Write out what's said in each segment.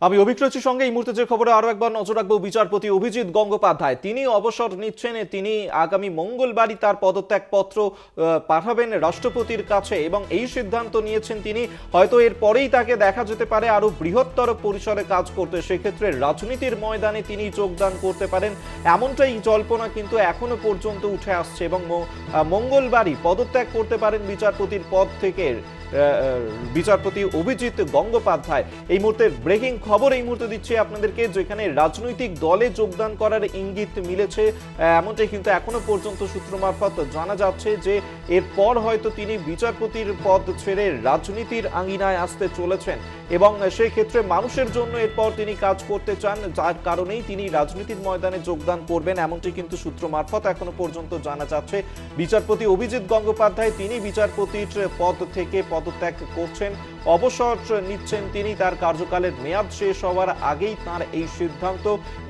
আমি অভিক্রচির সঙ্গে এই মুহূর্তে যে খবরে আরো একবার নজর রাখবো বিচারপতি অভিজিৎ গঙ্গোপাধ্যায় তিনি অবসর নিচ্ছেন। তিনি আগামী মঙ্গলবারই তার পদত্যাগপত্র পাঠাবেন রাষ্ট্রপতির কাছে এবং এই সিদ্ধান্ত নিয়েছেন তিনি। হয়তো এর পরেই তাকে দেখা যেতে পারে আরো বৃহত্তর পরিসরে কাজ করতে, সেক্ষেত্রে রাজনীতির ময়দানে তিনি যোগদান করতে পারেন এমনটাই জল্পনা কিন্তু এখনো পর্যন্ত উঠে আসছে এবং মঙ্গলবারই পদত্যাগ করতে পারেন বিচারপতির পদ থেকে বিচারপতি অভিজিৎ গঙ্গোপাধ্যায়। এই মুহূর্তে ব্রেকিং খবর এই মুহূর্তে দিচ্ছি আপনাদেরকে, যেখানে রাজনৈতিক দলে যোগদান করার ইঙ্গিত মিলেছে এমনটাই কিন্তু এখনো পর্যন্ত সূত্র মারফত জানা যাচ্ছে যে এরপর হয়তো তিনি বিচারপতির পদ ছেড়ে রাজনীতির আঙিনায় আসতে চলেছেন এবং সেই ক্ষেত্রে মানুষের জন্য এরপর তিনি কাজ করতে চান, যার কারণেই তিনি রাজনীতির ময়দানে যোগদান করবেন এমনটি কিন্তু সূত্র মারফত এখনো পর্যন্ত জানা যাচ্ছে। বিচারপতি অভিজিৎ গঙ্গোপাধ্যায় তিনি বিচারপতির পদ থেকে পদত্যাগ করছেন, অবসর নিচ্ছেন তিনি। তার কার্যকালের মেয়াদ শেষ হওয়ার আগেই তার এই সিদ্ধান্ত,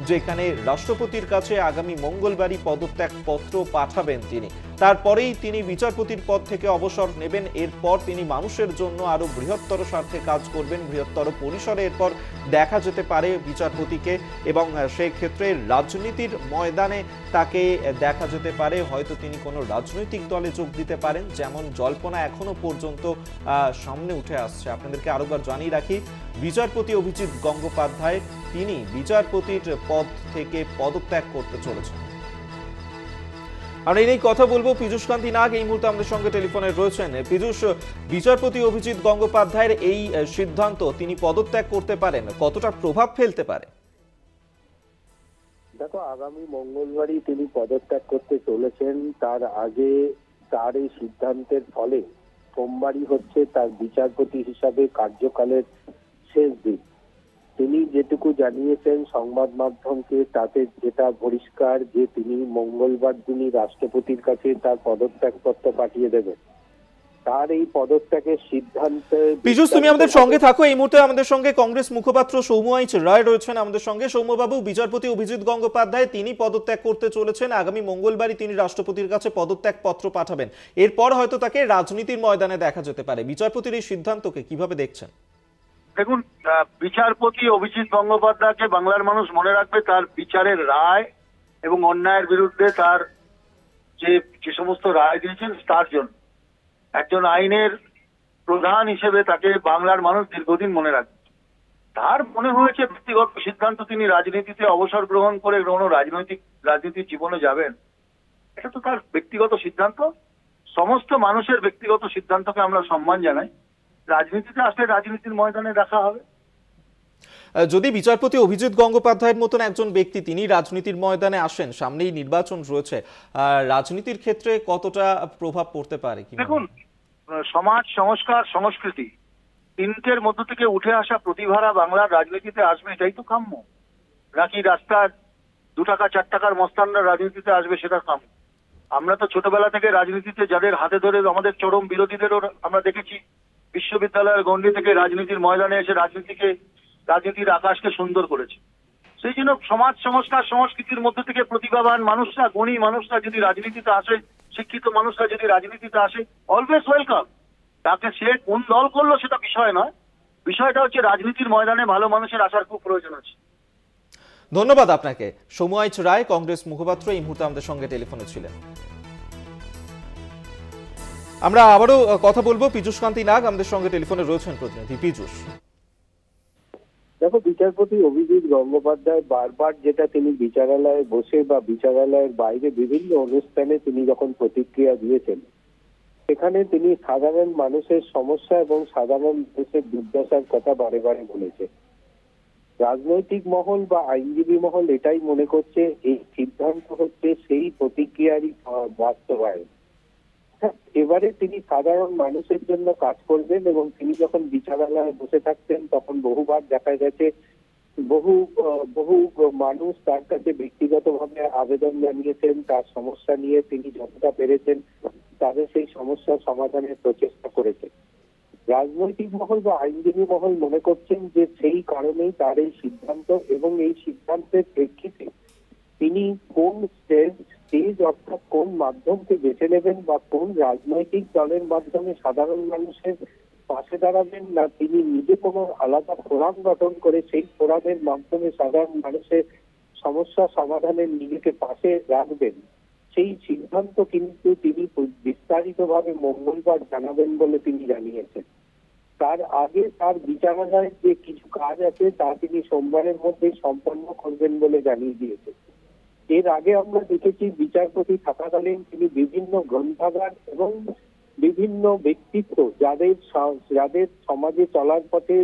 যেখানে রাষ্ট্রপতির কাছে আগামী মঙ্গলবারই পদত্যাগ পত্র পাঠাবেন তিনি। তারপরেই তিনি বিচারপতির পদ থেকে অবসর নেবেন। এরপর তিনি মানুষের জন্য আরো বৃহত্তর স্বার্থে কাজ করবেন, বৃহত্তর পরিসরে এরপর দেখা যেতে পারে বিচারপতিকে এবং সেই ক্ষেত্রে রাজনীতির ময়দানে তাকে দেখা যেতে পারে। হয়তো তিনি কোনো রাজনৈতিক দলে যোগ দিতে পারেন, যেমন জল্পনা এখনো পর্যন্ত সামনে উঠে আসছে। আপনাদেরকে আরেকবার জানিয়ে রাখি, বিচারপতি অভিজিৎ গঙ্গোপাধ্যায় তিনি বিচারপতির পদ থেকে পদত্যাগ করতে চলেছেন। আমরা এই কথা বলবো পীযূষ কান্তি নাগ এই মুহূর্তে আমাদের সঙ্গে টেলিফোনে রয়েছেন। পীযূষ, বিচারপতি অভিজিৎ গঙ্গোপাধ্যায়ের এই সিদ্ধান্ত তিনি পদত্যাগ করতে পারেন কতটা প্রভাব ফেলতে পারে? দেখো, আগামী মঙ্গলবারই তিনি পদত্যাগ করতে চলেছেন। তার আগে তার এই সিদ্ধান্তের ফলে সোমবারই হচ্ছে তার বিচারপতি হিসাবে কার্যকালের শেষ দিন। তিনি যেটুকু জানিয়েছেন সংবাদ মাধ্যমকে, তাতে যেটা পরিষ্কার যে তিনি মঙ্গলবার দিনই রাষ্ট্রপতির কাছে তার পদত্যাগপত্র পাঠিয়ে দেবেন। তার এই পদত্যাগের সিদ্ধান্তে পীযূষ তুমি আমাদের সঙ্গে থাকো। এই মুহূর্তে আমাদের সঙ্গে কংগ্রেস মুখপাত্র সৌম্য রায় রয়েছেন আমাদের সঙ্গে। সৌম্যবাবু, বিচারপতি অভিজিৎ গঙ্গোপাধ্যায় তিনি পদত্যাগ করতে চলেছেন, আগামী মঙ্গলবারই তিনি রাষ্ট্রপতির কাছে পদত্যাগ পত্র পাঠাবেন। এরপর হয়তো তাকে রাজনীতির ময়দানে দেখা যেতে পারে। বিচারপতির এই সিদ্ধান্তকে কিভাবে দেখছেন? দেখুন, বিচারপতি অভিজিৎ গঙ্গোপাধ্যায়কে বাংলার মানুষ মনে রাখবে তার বিচারের রায় এবং অন্যায়ের বিরুদ্ধে তার যে সমস্ত রায় দিয়েছেন তার জন্য। একজন আইনের প্রধান হিসেবে তাকে বাংলার মানুষ দীর্ঘদিন মনে রাখবে। তার মনে হয়েছে ব্যক্তিগত সিদ্ধান্ত তিনি রাজনীতিতে অবসর গ্রহণ করে কোনো রাজনীতির জীবনে যাবেন, এটা তো তার ব্যক্তিগত সিদ্ধান্ত। সমস্ত মানুষের ব্যক্তিগত সিদ্ধান্তকে আমরা সম্মান জানাই। রাজনীতিতে আসলে রাজনীতির ময়দানে দেখা হবে। যদি বিচারপতি অভিজিৎ গঙ্গোপাধ্যায়ের মতন একজন ব্যক্তি তিনি রাজনীতির ময়দানে আসেন, সামনেই নির্বাচন রয়েছে, রাজনীতির ক্ষেত্রে কতটা প্রভাব পড়তে পারে? দেখুন, সমাজ, সংস্কার, সংস্কৃতি তিনটের মধ্য থেকে উঠে আসা প্রতিভারা বাংলার রাজনীতিতে আসবে, এটাই তো কাম্য। নাকি রাস্তার 2 টাকা 4 টাকার মস্তানরা রাজনীতিতে আসবে, সেটা কাম্য? আমরা তো ছোটবেলা থেকে রাজনীতিতে যাদের হাতে ধরে আমাদের চরম বিরোধীদেরও আমরা দেখেছি বিশ্ববিদ্যালয়ের গণ্ডি থেকে রাজনীতির ময়দানে এসে রাজনীতির আকাশকে সুন্দর করেছে। সেই জন্য সমাজ, সংস্কার, সংস্কৃতির মধ্যে থেকে প্রতিভাবান মানুষরা, গুণী মানুষরা যদি রাজনীতিতে আসে, শিক্ষিত মানুষরা যদি রাজনীতিতে আসে, অলওয়েজ ওয়েলকাম। তাকে সে কোন দল করলো সেটা বিষয় নয়, বিষয়টা হচ্ছে রাজনীতির ময়দানে ভালো মানুষের আসার খুব প্রয়োজন আছে। ধন্যবাদ আপনাকে। সৌম্য রায়, কংগ্রেস মুখপাত্র, এই মুহূর্তে আমাদের সঙ্গে টেলিফোনে ছিলেন। আমরা আবারও কথা বলবো পীযূষ কান্তি নাগ আমাদের সঙ্গে টেলিফোনে রয়েছেন প্রতিনিধি। পীযূষ, দেখো, বিচারপতি অভিজিৎ গঙ্গোপাধ্যায় বারবার যেটা তিনি বিচারালয়ে বসে বা বিচারালয়ের বাইরে বিভিন্ন অনুষ্ঠানে তিনি যখন প্রতিক্রিয়া দিয়েছেন, সেখানে তিনি সাধারণ মানুষের সমস্যা এবং সাধারণ মানুষের দুর্দশার কথা বারে বারে বলেছে। রাজনৈতিক মহল বা আইনজীবী মহল এটাই মনে করছে এই সিদ্ধান্ত হচ্ছে সেই প্রতিক্রিয়ারই বাস্তবায়ন। এবারে তিনি সাধারণ মানুষের জন্য কাজ করবেন এবং তিনি যখন বিচারালয়ে বসে থাকতেন তখন বহুবার দেখা গেছে বহু মানুষ তার কাছে ব্যক্তিগতভাবে আবেদন জানিয়েছেন, তার সমস্যা নিয়ে তিনি যতটা পেরেছেন তাদের সেই সমস্যার সমাধানের প্রচেষ্টা করেছেন। রাজনৈতিক মহল বা আইনজীবী মহল মনে করছেন যে সেই কারণেই তার এই সিদ্ধান্ত এবং এই সিদ্ধান্তের প্রেক্ষিতে তিনি কোন স্টেজ অর্থাৎ কোন মাধ্যমকে বেছে নেবেন বা কোন রাজনৈতিক দলের মাধ্যমে সাধারণ মানুষের পাশে দাঁড়াবেন, না তিনি নিজে কোনো আলাদা ফোরাম গঠন করে সেই ফোরামের মাধ্যমে সাধারণ মানুষের সমস্যা সমাধানের নিজেকে পাশে রাখবেন, সেই সিদ্ধান্ত কিন্তু তিনি বিস্তারিতভাবে মঙ্গলবার জানাবেন বলে তিনি জানিয়েছেন। তার আগে তার বিচারালয়ের যে কিছু কাজ আছে তা তিনি সোমবারের মধ্যেই সম্পন্ন করবেন বলে জানিয়ে দিয়েছেন। এর আগে আমরা দেখেছি বিচারপতি থাকাকালীন তিনি বিভিন্ন গ্রন্থাগার এবং বিভিন্ন ব্যক্তিত্ব যাদের সমাজে চলার পথে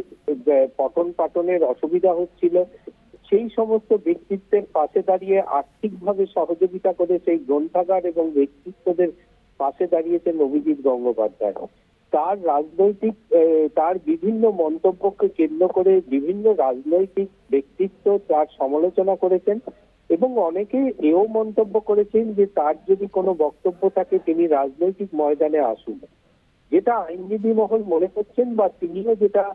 পঠন পাঠনের অসুবিধা হচ্ছিল, সেই সমস্ত ব্যক্তিত্বের পাশে দাঁড়িয়ে আর্থিকভাবে সহযোগিতা করে সেই গ্রন্থাগার এবং ব্যক্তিত্বদের পাশে দাঁড়িয়েছেন অভিজিৎ গঙ্গোপাধ্যায়। তার বিভিন্ন মন্তব্যকে কেন্দ্র করে বিভিন্ন রাজনৈতিক ব্যক্তিত্ব তার সমালোচনা করেছেন এবং অনেকে এও মন্তব্য করেছেন যে তার যদি কোনো বক্তব্য থাকে তিনি রাজনৈতিক ময়দানে আসুন, যেটা আইনজীবী মহল মনে করছেন বা তিনিও যেটা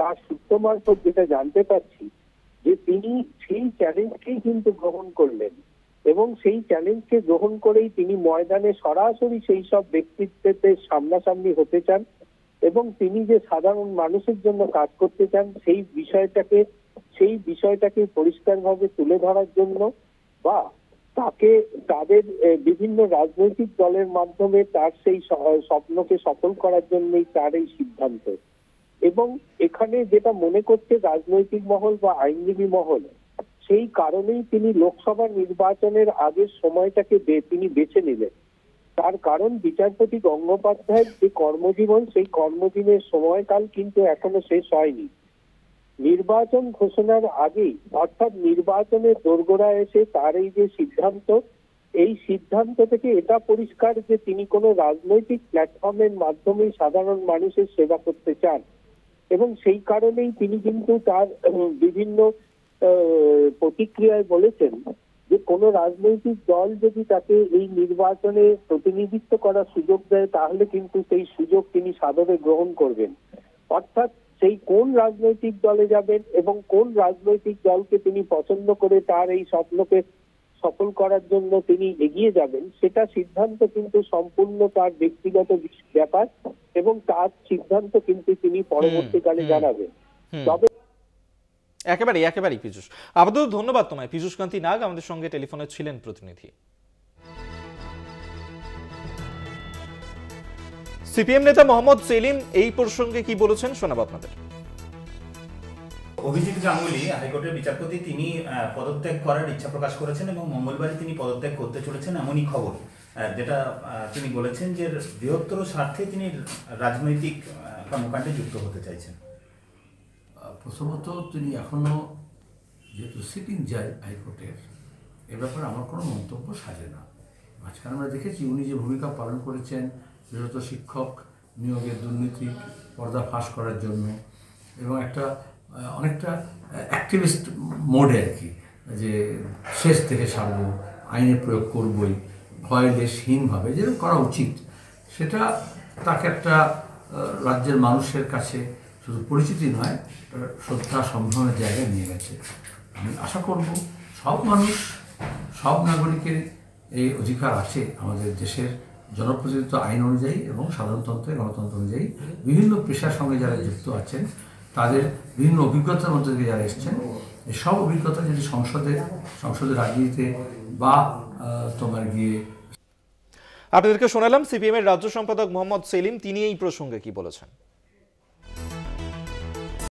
তার সূত্র মারফত যেটা জানতে পারছি যে তিনি সেই চ্যালেঞ্জকেই কিন্তু গ্রহণ করলেন এবং সেই চ্যালেঞ্জকে গ্রহণ করেই তিনি ময়দানে সরাসরি সেই সব ব্যক্তিত্বের সামনাসামনি হতে চান এবং তিনি যে সাধারণ মানুষের জন্য কাজ করতে চান সেই বিষয়টাকে পরিষ্কারভাবে তুলে ধরার জন্য বা তাদের বিভিন্ন রাজনৈতিক দলের মাধ্যমে তার সেই স্বপ্নকে সফল করার জন্যই তার এই সিদ্ধান্ত। এবং এখানে যেটা মনে করছে রাজনৈতিক মহল বা আইনজীবী মহল, সেই কারণেই তিনি লোকসভা নির্বাচনের আগের সময়টাকে তিনি বেছে নিলেন। তার কারণ বিচারপতি গঙ্গোপাধ্যায়ের যে কর্মজীবন, সেই কর্মজীবনের সময়কাল কিন্তু এখনো শেষ হয়নি। নির্বাচন ঘোষণার আগেই অর্থাৎ নির্বাচনের দোরগোড়ায় এসে তার এই যে সিদ্ধান্ত, এই সিদ্ধান্ত থেকে এটা পরিষ্কার যে তিনি কোনো রাজনৈতিক প্ল্যাটফর্মের মাধ্যমেই সাধারণ মানুষের সেবা করতে চান এবং সেই কারণেই তিনি কিন্তু তার বিভিন্ন প্রতিক্রিয়ায় বলেছেন যে কোনো রাজনৈতিক দল যদি তাকে এই নির্বাচনে প্রতিনিধিত্ব করার সুযোগ দেয় তাহলে কিন্তু সেই সুযোগ তিনি সাদরে গ্রহণ করবেন। অর্থাৎ সেই কোন রাজনৈতিক দলে যাবেন এবং কোন রাজনৈতিক দলকে তিনি পছন্দ করে তার এই স্বপ্নকে সফল করার জন্য তিনি এগিয়ে যাবেন, সেটা সিদ্ধান্ত কিন্তু সম্পূর্ণ তার ব্যক্তিগত ব্যাপার এবং তার সিদ্ধান্ত কিন্তু তিনি পরবর্তীকালে জানাবেন। তবে একেবারেই পীযূষ, আপাতত ধন্যবাদ তোমায়। পীযূষ কান্তি নাগ আমাদের সঙ্গে টেলিফোনে ছিলেন প্রতিনিধি। সিপিএম নেতা মোহাম্মদ সেলিম এই প্রসঙ্গে কি বলেছেন শোনাবো আপনাদের। অভিজিৎ গাঙ্গুলি হাইকোর্টের বিচারপতি, তিনি পদত্যাগ করার ইচ্ছা প্রকাশ করেছেন এবং মঙ্গলবারই তিনি পদত্যাগ করতে চলেছেন এমনই খবর, যেটা তিনি বলেছেন যে বৃহত্তর স্বার্থে তিনি রাজনৈতিক কর্মকাণ্ডে যুক্ত হতে চাইছেন। প্রথমত তিনি এখনো যেহেতু সিটিং জাজ হাইকোর্টের, এ ব্যাপারে আমার কোনো মন্তব্য সাজে না। মাঝখানে আমরা দেখেছি উনি যে ভূমিকা পালন করেছেন বিশেষত শিক্ষক নিয়োগের দুর্নীতি পর্দা ফাঁস করার জন্য এবং অনেকটা অ্যাক্টিভিস্ট মোডে আর কি, যে শেষ থেকে সারব, আইনের প্রয়োগ করবই, ভয়লেসহীনভাবে যেরকম করা উচিত, সেটা তাকে একটা রাজ্যের মানুষের কাছে শুধু পরিচিতি নয়, শ্রদ্ধা সম্ভ্রমের জায়গায় নিয়ে গেছে। আমি আশা করব সব মানুষ, সব নাগরিকের এই অধিকার আছে আমাদের দেশের জনপ্রতিনিধিত্ব আইন অনুযায়ী এবং সাধারণতন্ত্রের গণতন্ত্র অনুযায়ী। বিভিন্ন পেশার সঙ্গে যারা যুক্ত আছেন তাদের বিভিন্ন অভিজ্ঞতার মধ্যে থেকে যারা এসছেন, এই সব অভিজ্ঞতা যদি সংসদের রাজনীতিতে বা আপনাদেরকে শোনালাম সিপিএম এর রাজ্য সম্পাদক মোহাম্মদ সেলিম, তিনি এই প্রসঙ্গে কি বলেছেন।